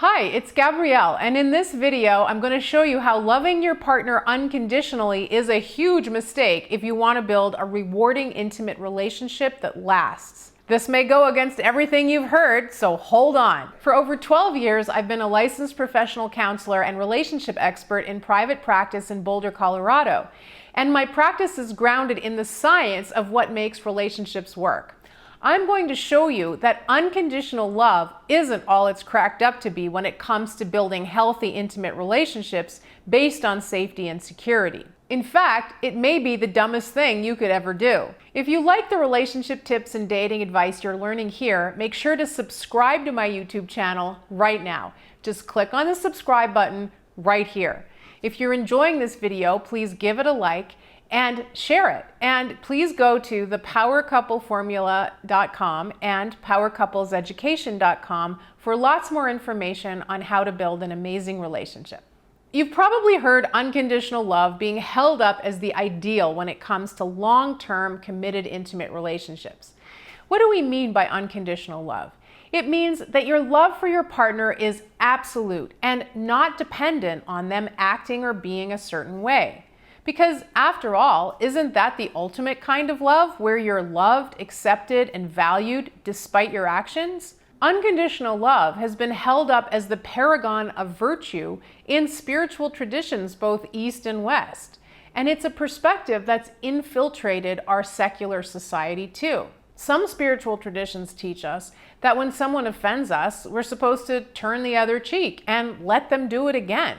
Hi, it's Gabrielle, and in this video, I'm going to show you how loving your partner unconditionally is a huge mistake if you want to build a rewarding, intimate relationship that lasts. This may go against everything you've heard, so hold on. For over 12 years, I've been a licensed professional counselor and relationship expert in private practice in Boulder, Colorado, and my practice is grounded in the science of what makes relationships work. I'm going to show you that unconditional love isn't all it's cracked up to be when it comes to building healthy, intimate relationships based on safety and security. In fact, it may be the dumbest thing you could ever do. If you like the relationship tips and dating advice you're learning here, make sure to subscribe to my YouTube channel right now. Just click on the subscribe button right here. If you're enjoying this video, please give it a like and share it. And please go to thepowercoupleformula.com and powercoupleseducation.com for lots more information on how to build an amazing relationship. You've probably heard unconditional love being held up as the ideal when it comes to long-term, committed, intimate relationships. What do we mean by unconditional love? It means that your love for your partner is absolute and not dependent on them acting or being a certain way. Because after all, isn't that the ultimate kind of love, where you're loved, accepted, and valued despite your actions? Unconditional love has been held up as the paragon of virtue in spiritual traditions, both East and West. And it's a perspective that's infiltrated our secular society too. Some spiritual traditions teach us that when someone offends us, we're supposed to turn the other cheek and let them do it again.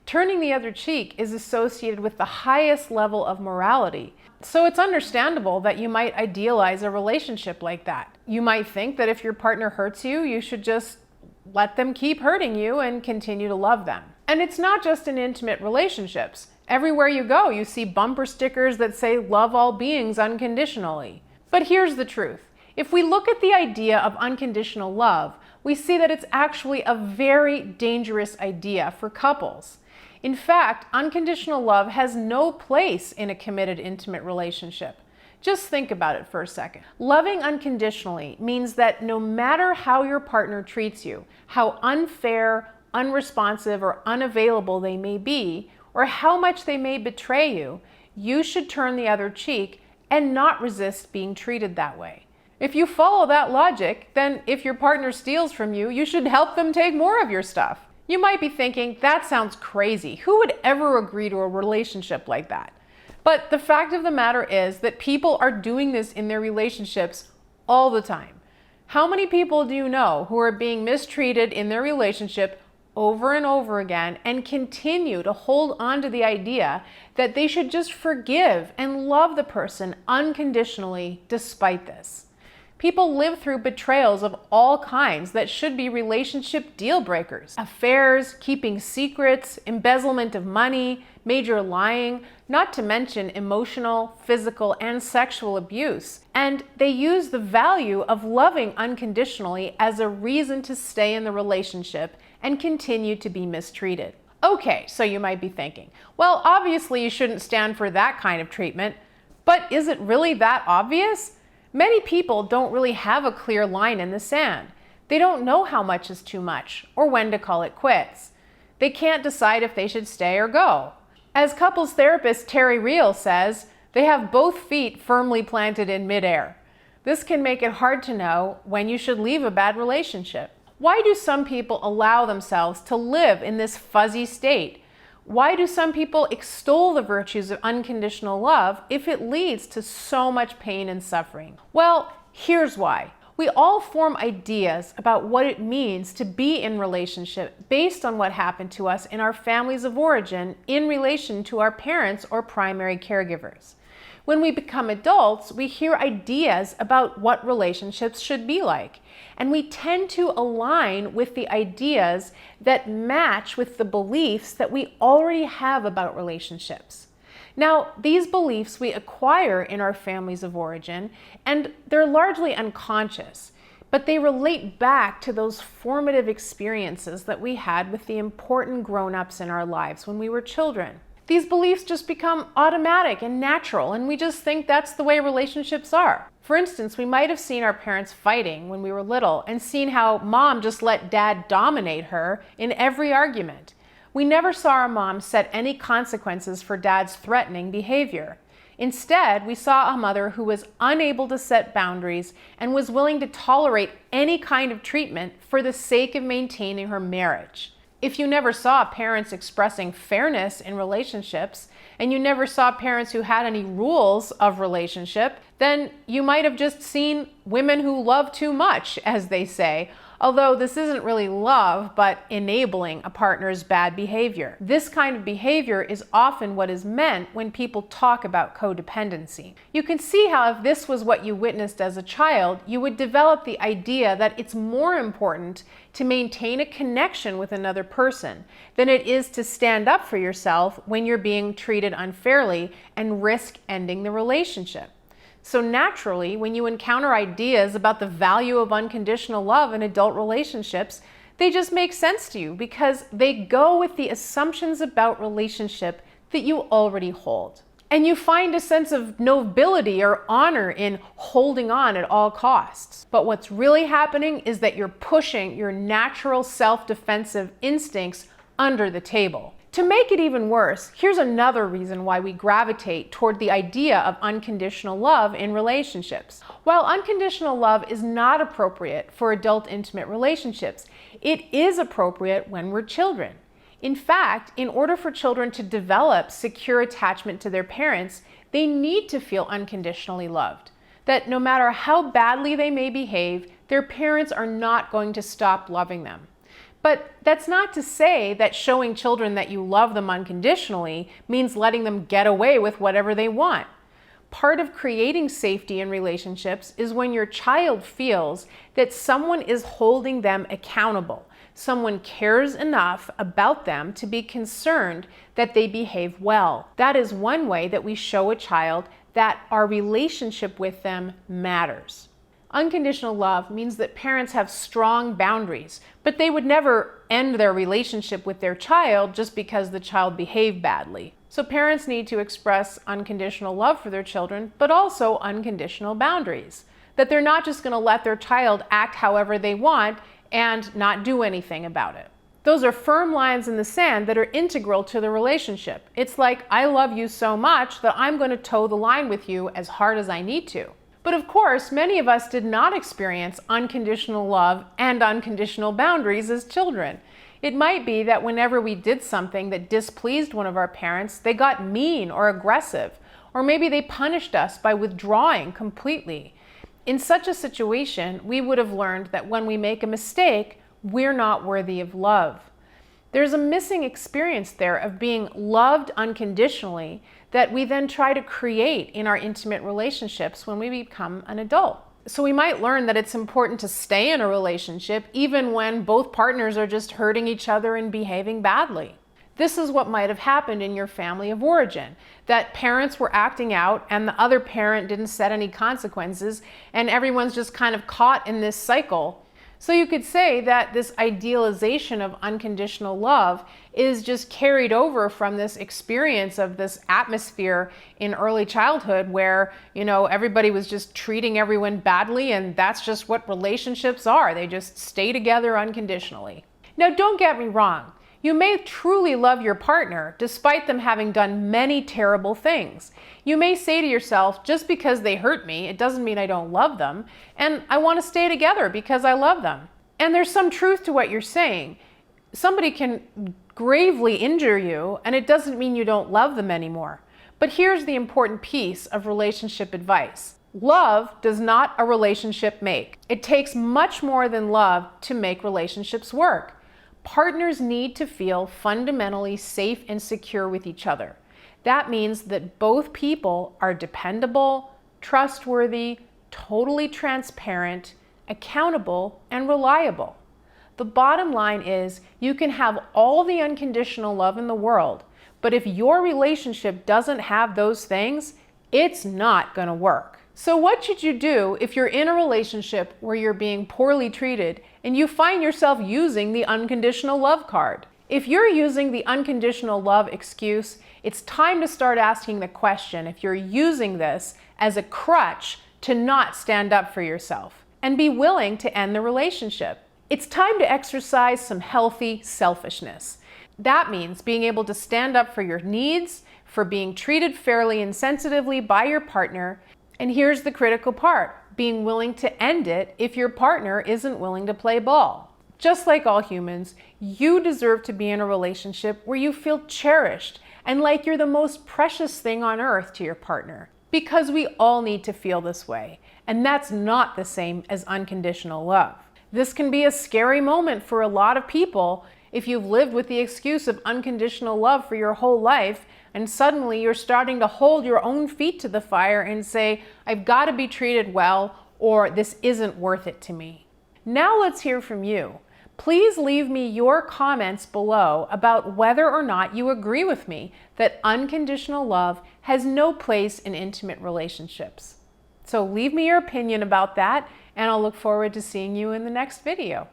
Turning the other cheek is associated with the highest level of morality. So it's understandable that you might idealize a relationship like that. You might think that if your partner hurts you, you should just let them keep hurting you and continue to love them. And it's not just in intimate relationships. Everywhere you go, you see bumper stickers that say, "Love all beings unconditionally." But here's the truth. If we look at the idea of unconditional love, we see that it's actually a very dangerous idea for couples. In fact, unconditional love has no place in a committed, intimate relationship. Just think about it for a second. Loving unconditionally means that no matter how your partner treats you, how unfair, unresponsive, or unavailable they may be, or how much they may betray you, you should turn the other cheek and not resist being treated that way. If you follow that logic, then if your partner steals from you, you should help them take more of your stuff. You might be thinking, that sounds crazy. Who would ever agree to a relationship like that? But the fact of the matter is that people are doing this in their relationships all the time. How many people do you know who are being mistreated in their relationship over and over again and continue to hold on to the idea that they should just forgive and love the person unconditionally despite this? People live through betrayals of all kinds that should be relationship deal breakers. Affairs, keeping secrets, embezzlement of money, major lying, not to mention emotional, physical, and sexual abuse. And they use the value of loving unconditionally as a reason to stay in the relationship and continue to be mistreated. Okay, so you might be thinking, well, obviously you shouldn't stand for that kind of treatment, but is it really that obvious? Many people don't really have a clear line in the sand. They don't know how much is too much or when to call it quits. They can't decide if they should stay or go. As couples therapist Terry Real says, they have both feet firmly planted in midair. This can make it hard to know when you should leave a bad relationship. Why do some people allow themselves to live in this fuzzy state? Why do some people extol the virtues of unconditional love if it leads to so much pain and suffering? Well, here's why. We all form ideas about what it means to be in relationship based on what happened to us in our families of origin in relation to our parents or primary caregivers. When we become adults, we hear ideas about what relationships should be like, and we tend to align with the ideas that match with the beliefs that we already have about relationships. Now, these beliefs we acquire in our families of origin, and they're largely unconscious, but they relate back to those formative experiences that we had with the important grown-ups in our lives when we were children. These beliefs just become automatic and natural, and we just think that's the way relationships are. For instance, we might have seen our parents fighting when we were little and seen how mom just let dad dominate her in every argument. We never saw our mom set any consequences for dad's threatening behavior. Instead, we saw a mother who was unable to set boundaries and was willing to tolerate any kind of treatment for the sake of maintaining her marriage. If you never saw parents expressing fairness in relationships, and you never saw parents who had any rules of relationship, then you might have just seen women who love too much, as they say, although this isn't really love, but enabling a partner's bad behavior. This kind of behavior is often what is meant when people talk about codependency. You can see how if this was what you witnessed as a child, you would develop the idea that it's more important to maintain a connection with another person than it is to stand up for yourself when you're being treated unfairly and risk ending the relationship. So naturally, when you encounter ideas about the value of unconditional love in adult relationships, they just make sense to you because they go with the assumptions about relationship that you already hold. And you find a sense of nobility or honor in holding on at all costs. But what's really happening is that you're pushing your natural self-defensive instincts under the table. To make it even worse, here's another reason why we gravitate toward the idea of unconditional love in relationships. While unconditional love is not appropriate for adult intimate relationships, it is appropriate when we're children. In fact, in order for children to develop secure attachment to their parents, they need to feel unconditionally loved. That no matter how badly they may behave, their parents are not going to stop loving them. But that's not to say that showing children that you love them unconditionally means letting them get away with whatever they want. Part of creating safety in relationships is when your child feels that someone is holding them accountable. Someone cares enough about them to be concerned that they behave well. That is one way that we show a child that our relationship with them matters. Unconditional love means that parents have strong boundaries, but they would never end their relationship with their child just because the child behaved badly. So parents need to express unconditional love for their children, but also unconditional boundaries. That they're not just going to let their child act however they want and not do anything about it. Those are firm lines in the sand that are integral to the relationship. It's like, I love you so much that I'm going to toe the line with you as hard as I need to. But of course, many of us did not experience unconditional love and unconditional boundaries as children. It might be that whenever we did something that displeased one of our parents, they got mean or aggressive, or maybe they punished us by withdrawing completely. In such a situation, we would have learned that when we make a mistake, we're not worthy of love. There's a missing experience there of being loved unconditionally that we then try to create in our intimate relationships when we become an adult. So we might learn that it's important to stay in a relationship even when both partners are just hurting each other and behaving badly. This is what might have happened in your family of origin, that parents were acting out and the other parent didn't set any consequences and everyone's just kind of caught in this cycle. So you could say that this idealization of unconditional love is just carried over from this experience of this atmosphere in early childhood where, everybody was just treating everyone badly, and that's just what relationships are. They just stay together unconditionally. Now, don't get me wrong. You may truly love your partner despite them having done many terrible things. You may say to yourself, just because they hurt me, it doesn't mean I don't love them, and I want to stay together because I love them. And there's some truth to what you're saying. Somebody can gravely injure you, and it doesn't mean you don't love them anymore. But here's the important piece of relationship advice. Love does not a relationship make. It takes much more than love to make relationships work. Partners need to feel fundamentally safe and secure with each other. That means that both people are dependable, trustworthy, totally transparent, accountable, and reliable. The bottom line is you can have all the unconditional love in the world, but if your relationship doesn't have those things, it's not going to work. So what should you do if you're in a relationship where you're being poorly treated and you find yourself using the unconditional love card? If you're using the unconditional love excuse, it's time to start asking the question if you're using this as a crutch to not stand up for yourself and be willing to end the relationship. It's time to exercise some healthy selfishness. That means being able to stand up for your needs, for being treated fairly and sensitively by your partner, and here's the critical part, being willing to end it if your partner isn't willing to play ball. Just like all humans, you deserve to be in a relationship where you feel cherished and like you're the most precious thing on earth to your partner. Because we all need to feel this way, and that's not the same as unconditional love. This can be a scary moment for a lot of people if you've lived with the excuse of unconditional love for your whole life, and suddenly you're starting to hold your own feet to the fire and say, I've got to be treated well, or this isn't worth it to me. Now let's hear from you. Please leave me your comments below about whether or not you agree with me that unconditional love has no place in intimate relationships. So leave me your opinion about that, and I'll look forward to seeing you in the next video.